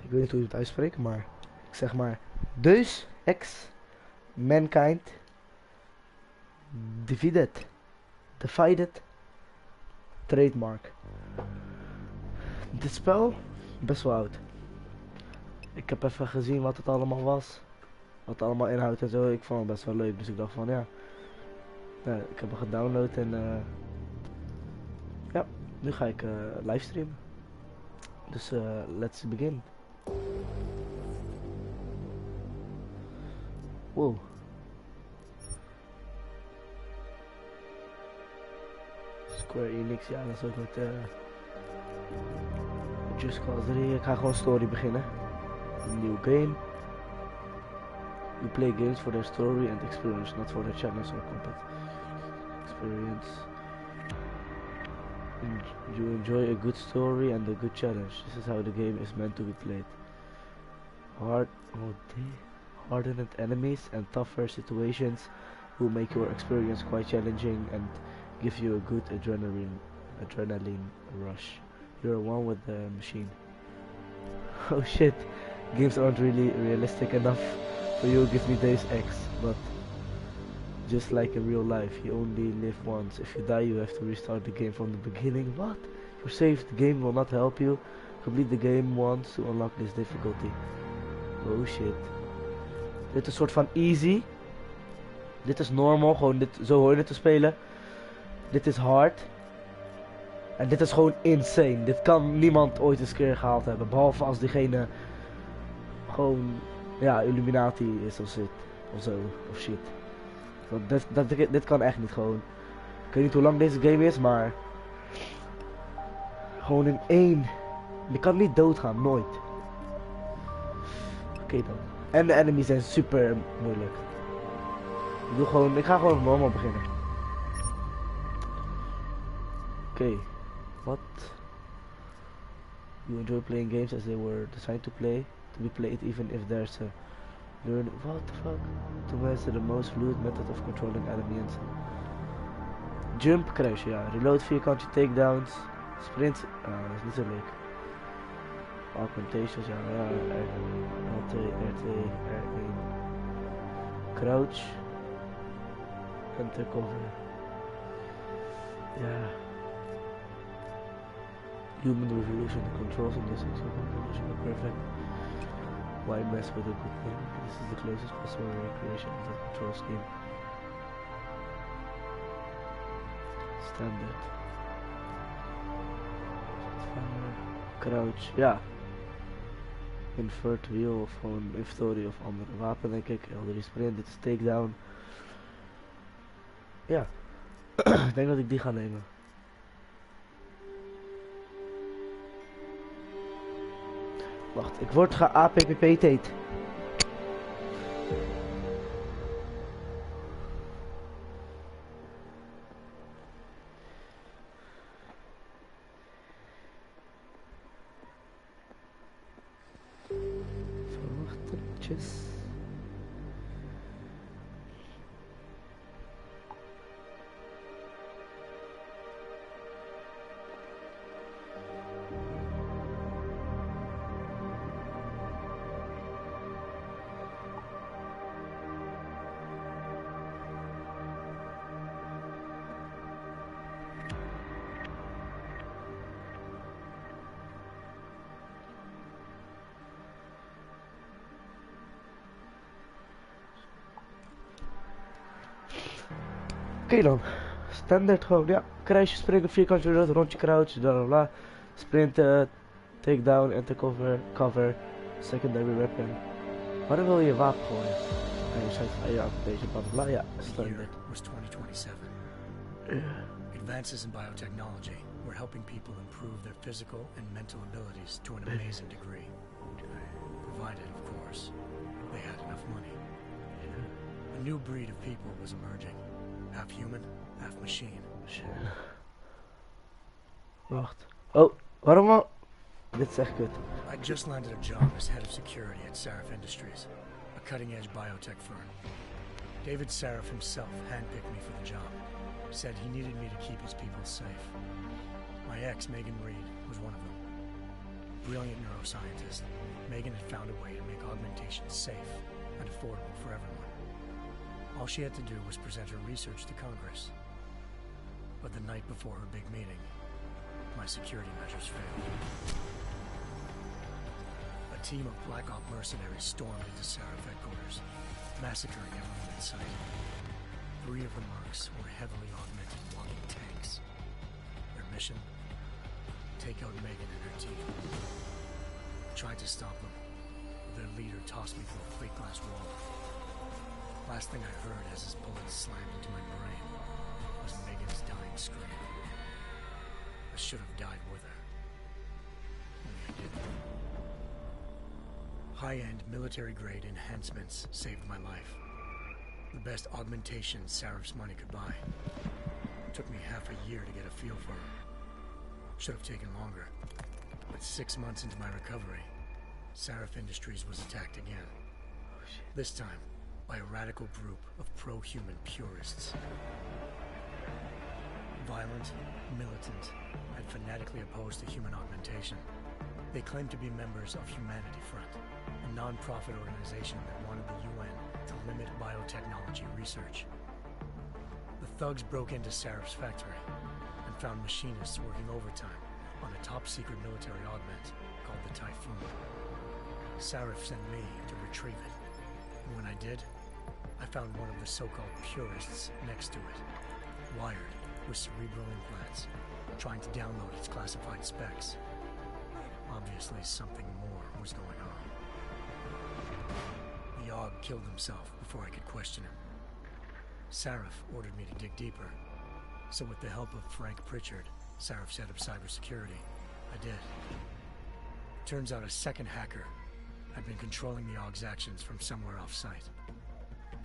Ik weet niet hoe je het uitspreekt, maar ik zeg maar Deus ex mankind divided trademark. Dit spel best wel oud. Ik heb even gezien wat het allemaal was, wat het allemaal inhoudt en zo. Ik vond het best wel leuk, dus ik dacht van ja, ik heb hem gedownload en ja, nu ga ik livestreamen. Dus let's begin. Wow. Square Enix, ja, dat is ook met Just Cause 3. Ik ga gewoon story beginnen. Een nieuw game. You play games for their story and experience, not for their challenge or combat experience. You enjoy a good story and a good challenge. This is how the game is meant to be played. Hardened enemies and tougher situations will make your experience quite challenging and give you a good adrenaline rush. You're one with the machine. Oh shit, games aren't really realistic enough for you. Give me Deus Ex, but just like in real life, you only live once. If you die, you have to restart the game from the beginning. What? You're safe, the game will not help you. Complete the game once to unlock this difficulty. Oh shit. Dit is een soort van easy. Dit is normal, gewoon dit, zo hoor je het te spelen. Dit is hard. En dit is gewoon insane. Dit kan niemand ooit eens keer gehaald hebben. Behalve als diegene gewoon, ja, Illuminati is of zit. Of zo, of shit. Want dit kan echt niet gewoon. Ik weet niet hoe lang deze game is, maar gewoon in één. Je kan niet doodgaan, nooit. Oké dan. En de enemies zijn super moeilijk. Ik ga gewoon normaal beginnen. Oké. What? You enjoy playing games as they were designed to be played even if there's a what the fuck? To master the most fluid method of controlling enemies. Jump, crash, ja. Reload, vierkantje, takedowns. Sprint, dat is niet zo leuk. Augmentations, ja, R2, R2, R1. Crouch. Enter cover. Ja. Human revolution, the controls in this revolution are perfect. Why mess with a good thing? This is the closest possible recreation of the control scheme. Standard. Crouch, ja. Invert wheel of gewoon inventory of andere wapen denk ik. Elder sprint, dit is takedown. Ja. Ik denk dat ik die ga nemen. Wacht, ik word ge-APPP'd. Verwachtertjes. Oké dan, standaard gewoon, ja, kruisje springen, vierkantje reload, rondje crouch, bla sprinten, takedown, enter cover, secondary weapon. Waarom wil je wapen gooien? En je zet deze bla ja, standaard. Was 2027. Advances in biotechnology were helping people improve their physical and mental abilities to an amazing degree. Provided, of course, they had enough money. A new breed of people was emerging. Half human, half machine. Wacht. Oh, waarom al? Dit is echt kut. I just landed a job as head of security at Sarif Industries, a cutting-edge biotech firm. David Sarif himself handpicked me for the job. Said he needed me to keep his people safe. My ex, Megan Reed, was one of them. brilliant neuroscientist, Megan had found a way to make augmentation safe and affordable for everyone. All she had to do was present her research to Congress. But the night before her big meeting, my security measures failed. A team of Black Op mercenaries stormed into Seraph headquarters, massacring everyone in sight. 3 of the mercs were heavily augmented walking tanks. Their mission? Take out Megan and her team. I tried to stop them, but their leader tossed me through a plate glass wall. Last thing I heard as his bullets slammed into my brain was Megan's dying scream. I should have died with her. Only I didn't. High-end military-grade enhancements saved my life. The best augmentation Seraph's money could buy. It took me half a year to get a feel for her. Should have taken longer. But 6 months into my recovery, Seraph Industries was attacked again. This time, by a radical group of pro-human purists. Violent, militant, and fanatically opposed to human augmentation. They claimed to be members of Humanity Front, a non-profit organization that wanted the UN to limit biotechnology research. The thugs broke into Seraph's factory and found machinists working overtime on a top-secret military augment called the Typhoon. Seraph sent me to retrieve it, and when I did, I found one of the so-called purists next to it, wired with cerebral implants, trying to download its classified specs. Obviously, something more was going on. The Aug killed himself before I could question him. Seraph ordered me to dig deeper, so with the help of Frank Pritchard, Seraph's head of cybersecurity, I did. Turns out a second hacker had been controlling the Aug's actions from somewhere off-site.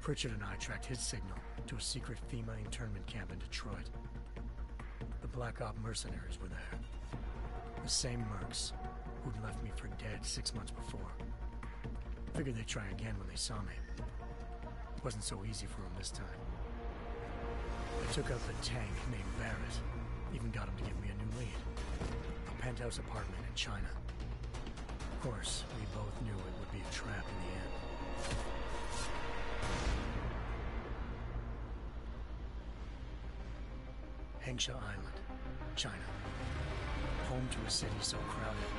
Pritchard and I tracked his signal to a secret FEMA internment camp in Detroit. The Black Op mercenaries were there. The same mercs who'd left me for dead 6 months before. Figured they'd try again when they saw me. It wasn't so easy for them this time. I took out the tank named Barrett, even got him to give me a new lead. A penthouse apartment in China. Of course, we both knew it would be a trap in the end. Hengsha Island, China. Home to a city so crowded,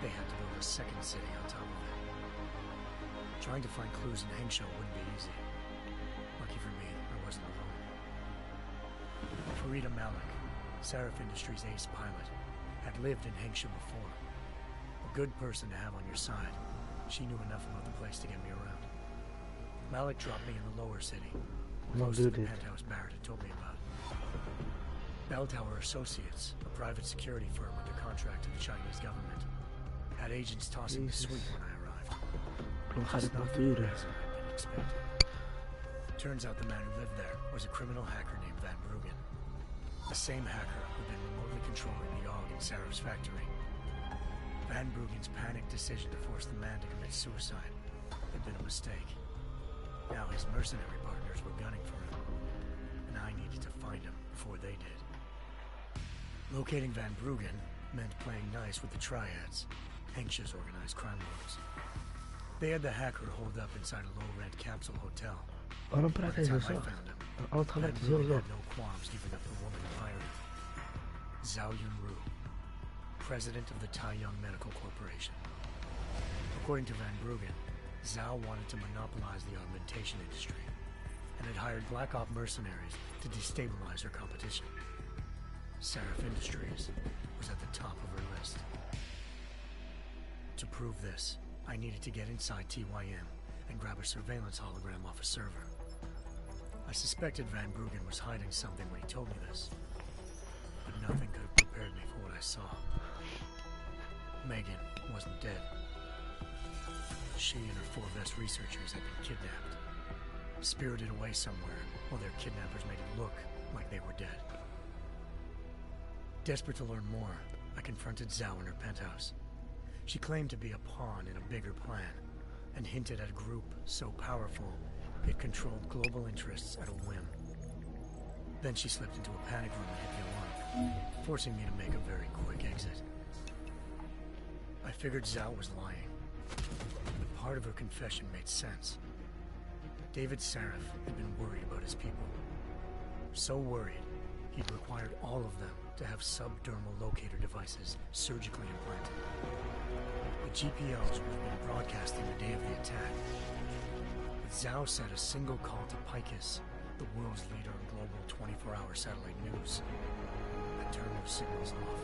they had to build a second city on top of it. Trying to find clues in Hengsha wouldn't be easy. Lucky for me, I wasn't alone. Farida Malik, Seraph Industries' ace pilot, had lived in Hengsha before. A good person to have on your side. She knew enough about the place to get me around. Malik dropped me in the lower city, close to the penthouse Barrett had told me about. Bell Tower Associates, a private security firm under contract to the Chinese government, had agents tossing the suite when I arrived. Just nothing as I had been expecting. Turns out the man who lived there was a criminal hacker named Van Bruggen. The same hacker who'd been remotely controlling the Aug in Seraph's factory. Van Bruggen's panicked decision to force the man to commit suicide had been a mistake. Now his mercenary partners were gunning for him, and I needed to find him before they did. Locating Van Bruggen meant playing nice with the Triads, Hengsha's organized crime lords. They had the hacker holed up inside a low-rent capsule hotel. By the time I found him, Van Bruggen had no qualms giving up the woman who hired him. Zhao Yunru, president of the Taiyang Medical Corporation. According to Van Bruggen, Zhao wanted to monopolize the augmentation industry and had hired Black Op mercenaries to destabilize her competition. Seraph Industries was at the top of her list. To prove this, I needed to get inside TYM and grab a surveillance hologram off a server. I suspected Van Bruggen was hiding something when he told me this, but nothing could have prepared me for what I saw. Megan wasn't dead. She and her 4 best researchers had been kidnapped, spirited away somewhere while their kidnappers made it look like they were dead. Desperate to learn more, I confronted Zhao in her penthouse. She claimed to be a pawn in a bigger plan, and hinted at a group so powerful it controlled global interests at a whim. Then she slipped into a panic room and hit the alarm, forcing me to make a very quick exit. I figured Zhao was lying. But part of her confession made sense. David Sarif had been worried about his people. So worried, he'd required all of them to have subdermal locator devices surgically implanted. The GPLs would have been broadcasting the day of the attack. But Zhao sent a single call to Picus, the world's leader in global 24-hour satellite news, and turned those signals off.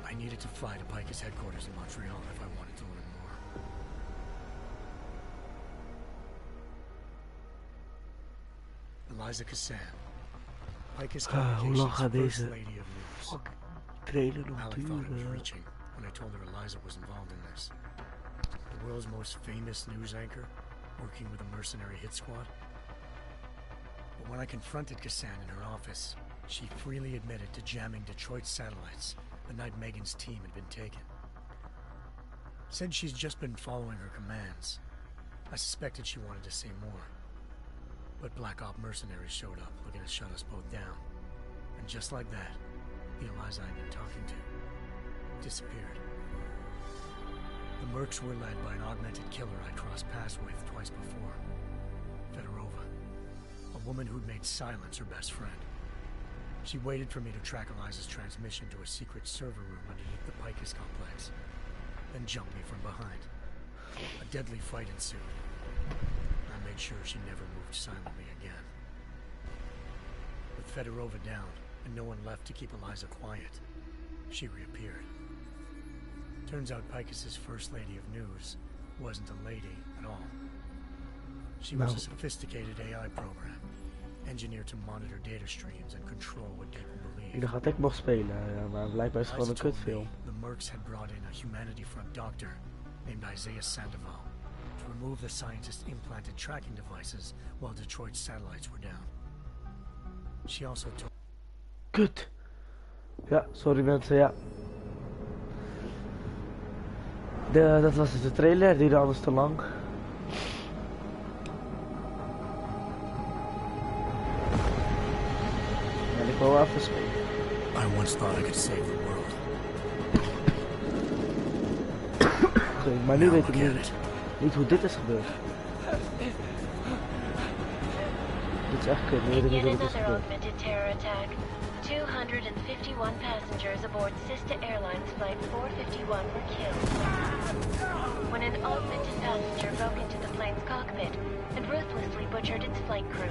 I needed to fly to Picus headquarters in Montreal if I wanted to learn more. Eliza Cassan, Picus Communications' first lady of news. Trailer nog Allie thought I was duren. reaching when I told her Eliza was involved in this. The world's most famous news anchor, working with a mercenary hit squad. But when I confronted Cassan in her office, she freely admitted to jamming Detroit's satellites the night Megan's team had been taken. Said she's just been following her commands. I suspected she wanted to say more. But Black Op mercenaries showed up looking to shut us both down. And just like that, the Eliza I'd been talking to disappeared. The Mercs were led by an augmented killer I crossed paths with twice before. Fedorova, a woman who'd made silence her best friend. She waited for me to track Eliza's transmission to a secret server room underneath the Picus complex, then jumped me from behind. A deadly fight ensued. I made sure she never moved silently again. With Fedorova down, and no one left to keep Eliza quiet, she reappeared. Turns out Picus's first lady of news wasn't a lady at all. She was a sophisticated AI program, engineered to monitor data streams and control what people believe. Dan gaat ik nog spelen, ja, maar blijkbaar is het gewoon een Eliza told kutfilm. me the Mercs had brought in a Humanity Front doctor named Isaiah Sandoval to remove the scientist's implanted tracking devices while Detroit's satellites were down. She also told Kut! Ja, sorry mensen, ja. Dat was dus de trailer, die duurde anders te lang. En ik wil wel even spelen. I once thought I could save the world. Sorry, maar nu Now weet ik look at niet, it. niet hoe dit is gebeurd. Dit is echt kut, nu weet ik niet Yet hoe dit is another gebeurd. augmented terror attack. 251 passengers aboard Sister Airlines Flight 451 were killed when an augmented passenger broke into the plane's cockpit and ruthlessly butchered its flight crew.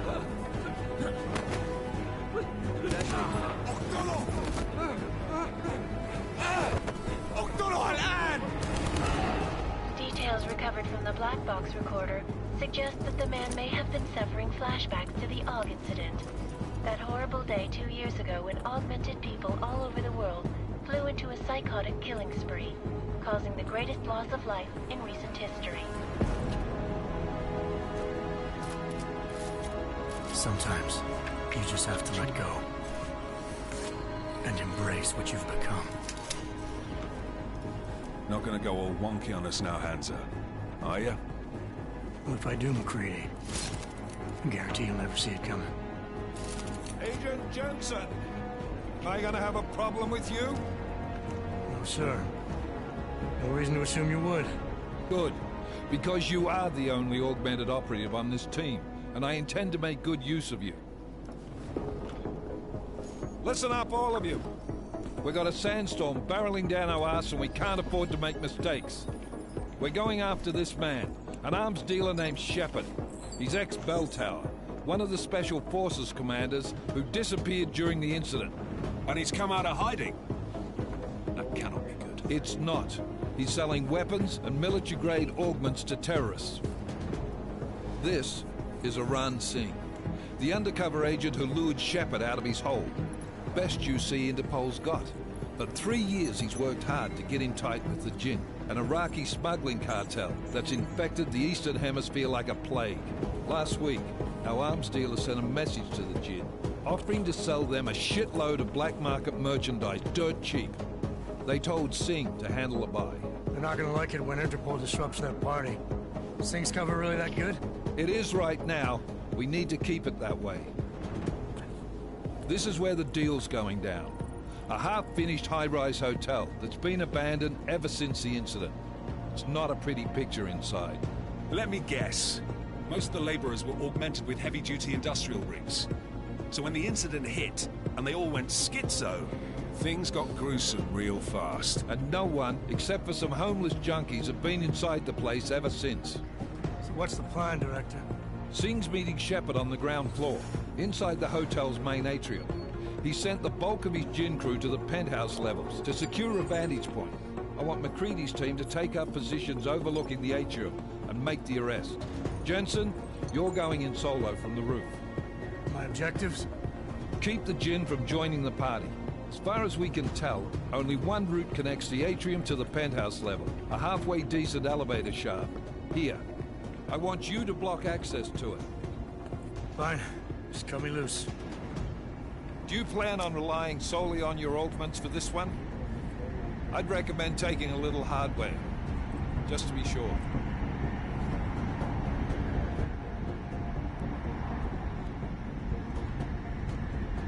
Details recovered from the black box recorder suggest that the man may have been suffering flashbacks to the AUG incident. That horrible day 2 years ago when augmented people all over the world flew into a psychotic killing spree, causing the greatest loss of life in recent history. Sometimes you just have to let go and embrace what you've become. Not gonna go all wonky on us now, Hansa, are you? Well, if I do, McCready, I guarantee you'll never see it coming. Agent Jensen! Am I gonna have a problem with you? No, sir. No reason to assume you would. Good, because you are the only augmented operative on this team, and I intend to make good use of you. Listen up, all of you. We've got a sandstorm barreling down our arse and we can't afford to make mistakes. We're going after this man, an arms dealer named Shepard. He's ex-Bell Tower, one of the Special Forces commanders who disappeared during the incident. And he's come out of hiding. That cannot be good. It's not. He's selling weapons and military-grade augments to terrorists. This is Iran Singh, the undercover agent who lured Shepard out of his hole. Best you see Interpol's got. For 3 years he's worked hard to get in tight with the Jinn, an Iraqi smuggling cartel that's infected the Eastern Hemisphere like a plague. Last week, our arms dealer sent a message to the Jinn, offering to sell them a shitload of black market merchandise dirt cheap. They told Singh to handle the buy. They're not gonna like it when Interpol disrupts their party. Is Singh's cover really that good? It is right now. We need to keep it that way. This is where the deal's going down. A half-finished high-rise hotel that's been abandoned ever since the incident. It's not a pretty picture inside. Let me guess. Most of the laborers were augmented with heavy-duty industrial rigs. So when the incident hit, and they all went schizo, things got gruesome real fast. And no one, except for some homeless junkies, have been inside the place ever since. So what's the plan, Director? Singh's meeting Shepard on the ground floor, inside the hotel's main atrium. He sent the bulk of his gin crew to the penthouse levels to secure a vantage point. I want McCready's team to take up positions overlooking the atrium and make the arrest. Jensen, you're going in solo from the roof. My objectives? Keep the gin from joining the party. As far as we can tell, only one route connects the atrium to the penthouse level. A halfway decent elevator shaft. Here. I want you to block access to it. Fine. Just cut me loose. Do you plan on relying solely on your augments for this one? I'd recommend taking a little hardware, just to be sure.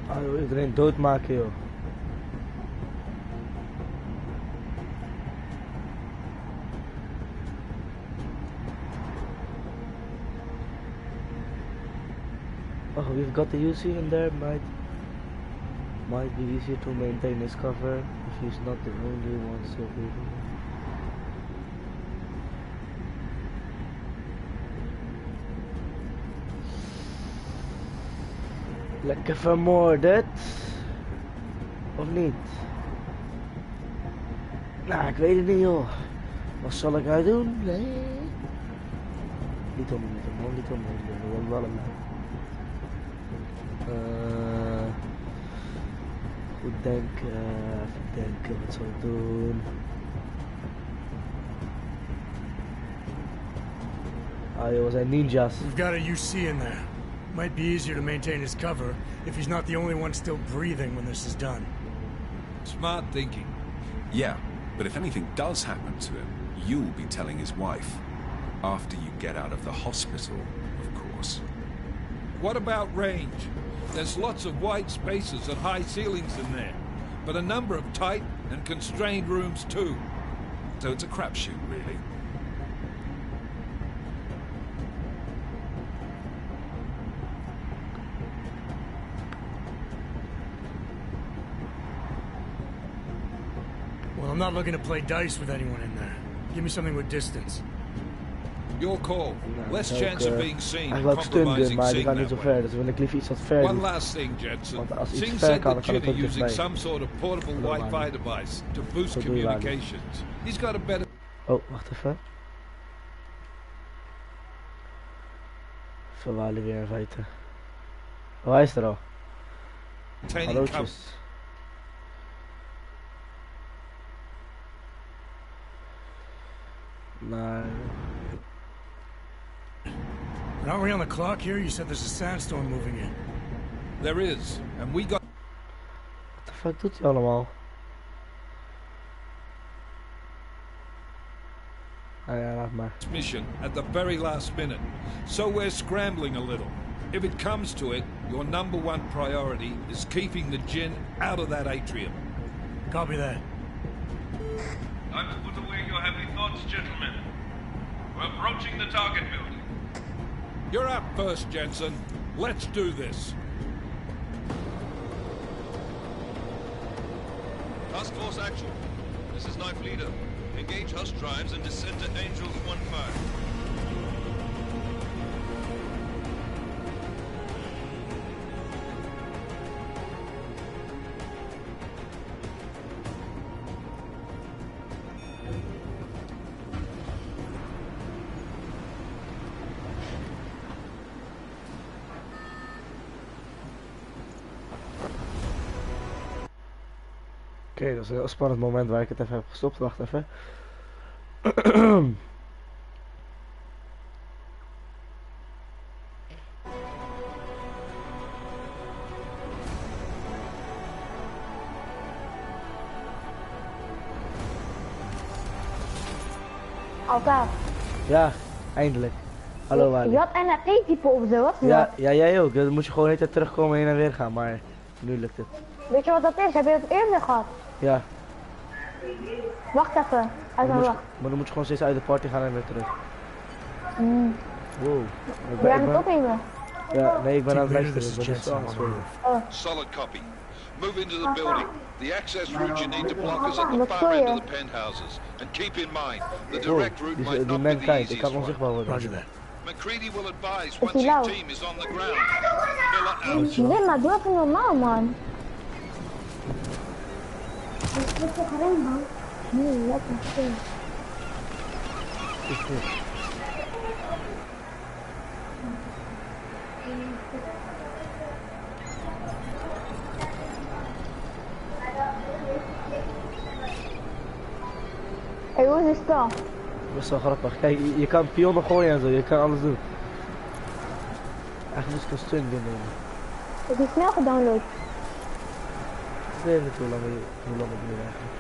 Ah, iedereen doodmaken, joh. Oh, we've got the UC in there. Might be easier to maintain his cover if he's not the only one still breathing. Lekker vermoorderd. Of niet? Nou, ik weet het niet, joh. Wat zal ik nou doen? Nee. Niet om. Wel goed denken, even denken, wat zal ik doen? Ah joh, we zijn ninjas. We've got a UC in there. Might be easier to maintain his cover if he's not the only one still breathing when this is done. Smart thinking. Yeah, but if anything does happen to him, you'll be telling his wife. After you get out of the hospital, of course. What about range? There's lots of wide spaces and high ceilings in there, but a number of tight and constrained rooms too. So it's a crapshoot, really. Well, I'm not looking to play dice with anyone in there. Give me something with distance. Your call. Nou, Less chance of being seen hij and wil ook stunden, compromising maar die Singh gaat niet that zo way. ver, dus wil ik liever iets wat ver One doen. last thing, Jensen. Want als iets Singh ver said kan, the dan kan het Jinn ook are using dichtbij. some sort of portable Wi-Fi device to boost Zo doe je waar niet. communications. He's got a better... Oh, wacht even. Verwalen weer in feite. Oh, hij is er al. Containing cover. Hallootjes. Maar... But aren't we on the clock here? You said there's a sandstorm moving in. There is, and we got Wat de fuck doet hij allemaal? Ah ja, laat maar. this mission at the very last minute, so we're scrambling a little. If it comes to it, your number one priority is keeping the Jinn out of that atrium. Copy that. Time to put away your heavy thoughts, gentlemen. We're approaching the target building. You're up first, Jensen. Let's do this. Task Force action. This is Knife Leader. Engage Hush drives and descend to Angels 1-5. Oké, dat is een heel spannend moment waar ik het even heb gestopt. Wacht even. Altaar. Ja, eindelijk. Hallo Wally. Je had NRT typen of zo, wat? Ja, ja, jij ook. Dan moet je gewoon de hele tijd terugkomen heen en weer gaan, maar nu lukt het. Weet je wat dat is? Heb je het eerder gehad? Ja, Wacht even. maar Wacht. dan moet je gewoon steeds uit de party gaan en weer terug. Wow. Ben je het opnemen? Ja, nee, ik ben aan het Team leader, luisteren. this is Ik ben Jensen dus on the aan roof. Solid copy. Move into the building. The access route you need to block is at the Wat far voel end je? of the penthouses. And keep in mind, the Wow, direct route might die not be man the kijkt, ik easiest kan one. onzichtbaar worden. Roger that. McCready will advise Is once die his lauw? team is on the ground. Miller out. Nee, maar doe even normaal, man. Nee, lekker stil. Is goed. Hé, hoe is het spel? Dat is wel grappig. Kijk, je kan pionnen gooien en zo, je kan alles doen. Eigenlijk moest ik een stun nemen. Is die snel gedownload? Ik weet niet hoe lang het duurt eigenlijk.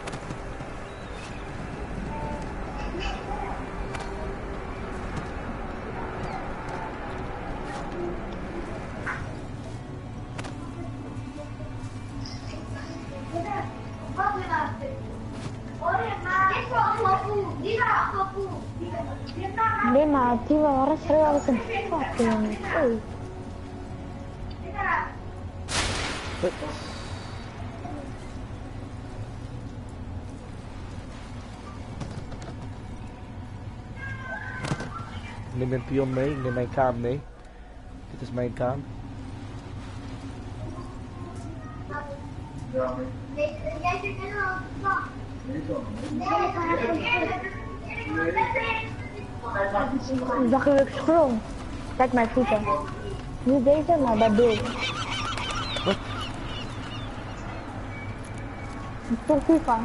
Nee, maar die waren als een fucking. Hey. Ik neem mijn pion mee, ik neem mijn kaam mee. Dit is mijn kaam. Zag je ik sprong? Kijk mijn voeten. Niet deze, maar bij Deus. Wat? Toch FIFA.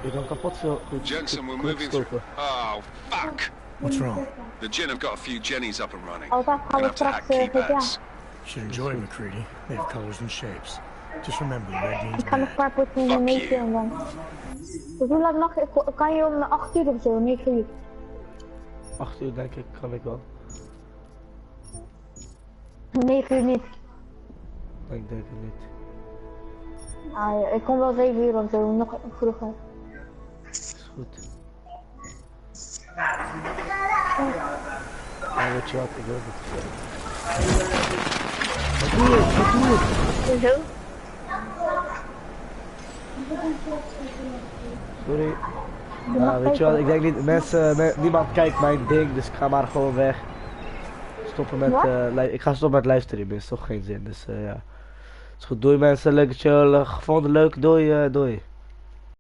Je kan kapot veel goed Jensen, we're goed moving through. stoppen. Oh, fuck! What's wrong? The Jinn have got a few Jennies up and running. Altijd gaan Gonna we have to straks hack GTA. keypads. Should enjoy McCready. They have colors and shapes. Just remember, red means Ik ga nog een bad. paar potjes in de meesten en dan. Dus hoe laat nog? Kan je om 8 uur of zo? 9 uur. 8 uur denk ik, kan ik wel. 9 uur niet. Ik denk het niet. Ah, ja, ik kom wel 7 uur of zo, nog vroeger. Is goed. Ja, weet je wat, ik wil het. Wat doe je? Wat doe je? Zo? Sorry. Ja, weet je wat, ik denk niet, niemand kijkt mijn ding, dus ik ga maar gewoon weg. Stoppen met, ik ga stoppen met livestreamen, is toch geen zin, dus ja. Is goed, doei mensen, leuk dat jullie gevonden, leuk, doei, doei.